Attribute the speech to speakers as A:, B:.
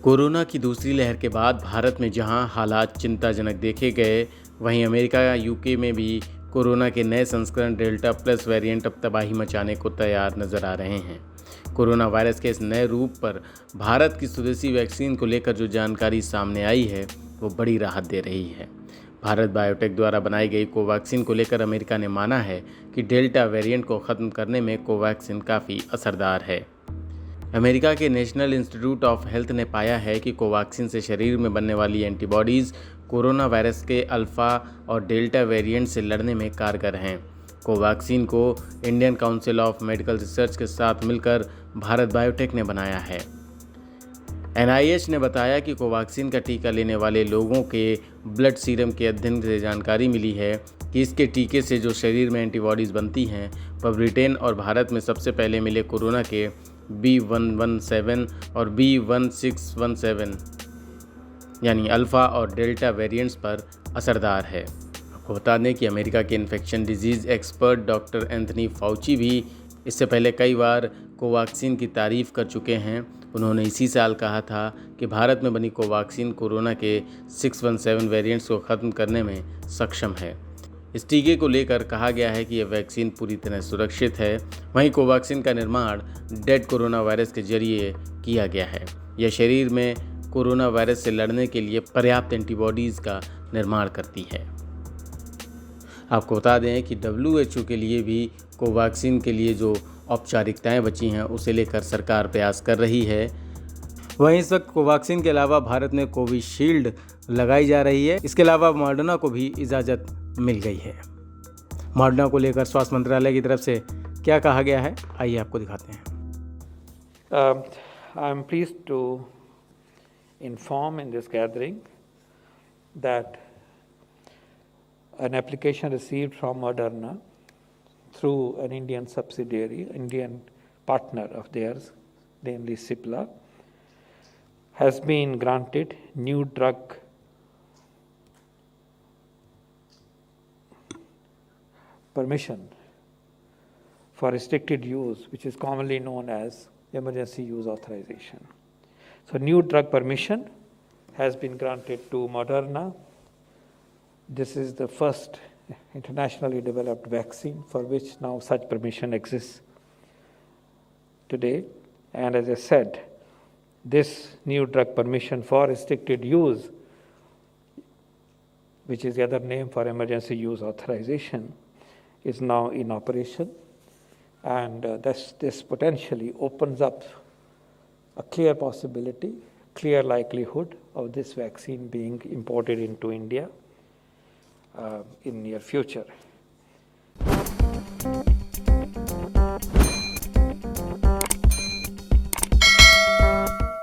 A: Corona की दूसरी लहर के बाद भारत में जहां हालात चिंताजनक देखे गए, वहीं अमेरिका या यूके में भी कोरोना के नए संस्करण डेल्टा प्लस वेरिएंट अब तबाही मचाने को तैयार नजर आ रहे हैं। कोरोना वायरस के इस नए रूप पर भारत की स्वदेशी वैक्सीन को लेकर जो जानकारी सामने आई है, वो बड़ी राहत दे रही है। भारत बायोटेक द्वारा बनाई गई कोवैक्सीन को लेकर अमेरिका ने माना है कि डेल्टा वेरिएंट को ख़त्म करने में कोवैक्सीन काफ़ी असरदार है। अमेरिका के नेशनल इंस्टीट्यूट ऑफ हेल्थ ने पाया है कि कोवैक्सीन से शरीर में बनने वाली एंटीबॉडीज़ कोरोना वायरस के अल्फ़ा और डेल्टा वेरिएंट से लड़ने में कारगर हैं। कोवैक्सीन को Indian council of medical research के साथ मिलकर भारत बायोटेक ने बनाया है। NIH ने बताया कि कोवैक्सीन का टीका लेने वाले लोगों के ब्लड सीरम के अध्ययन से जानकारी मिली है कि इसके टीके से जो शरीर में एंटीबॉडीज़ बनती हैं, वह ब्रिटेन और भारत में सबसे पहले मिले कोरोना के B117 और B1617 यानी अल्फ़ा और डेल्टा वेरिएंट्स पर असरदार है। आपको बता दें कि अमेरिका के infection disease expert doctor Anthony Fauci भी इससे पहले कई बार कोवैक्सीन की तारीफ़ कर चुके हैं। उन्होंने इसी साल कहा था कि भारत में बनी कोवैक्सीन कोरोना के 617 वेरिएंट्स को ख़त्म करने में सक्षम है। इस टीके को लेकर कहा गया है कि यह वैक्सीन पूरी तरह सुरक्षित है। वहीं कोवैक्सीन का निर्माण डेड कोरोना वायरस के जरिए किया गया है। यह शरीर में कोरोना वायरस से लड़ने के लिए पर्याप्त एंटीबॉडीज़ का निर्माण करती है। आपको बता दें कि WHO के लिए भी कोवैक्सीन के लिए जो औपचारिकताएं बची हैं, उसे लेकर सरकार प्रयास कर रही है। वहीं इस वक्त कोवैक्सीन के अलावा भारत में कोविशील्ड लगाई जा रही है। इसके अलावा मॉडर्ना को भी इजाज़त मिल गई है। मॉडर्ना को लेकर स्वास्थ्य मंत्रालय की तरफ से क्या कहा गया है, आइए आपको दिखाते हैं।
B: I am pleased to inform in this gathering that an application received from Moderna through an Indian subsidiary, Indian partner of theirs, namely Cipla, has been granted new drug permission for restricted use, which is commonly known as emergency use authorization. So new drug permission has been granted to Moderna. This is the first internationally developed vaccine for which now such permission exists today. And as I said, this new drug permission for restricted use, which is the other name for emergency use authorization, is now in operation. And this potentially opens up a clear possibility, clear likelihood of this vaccine being imported into India in near future.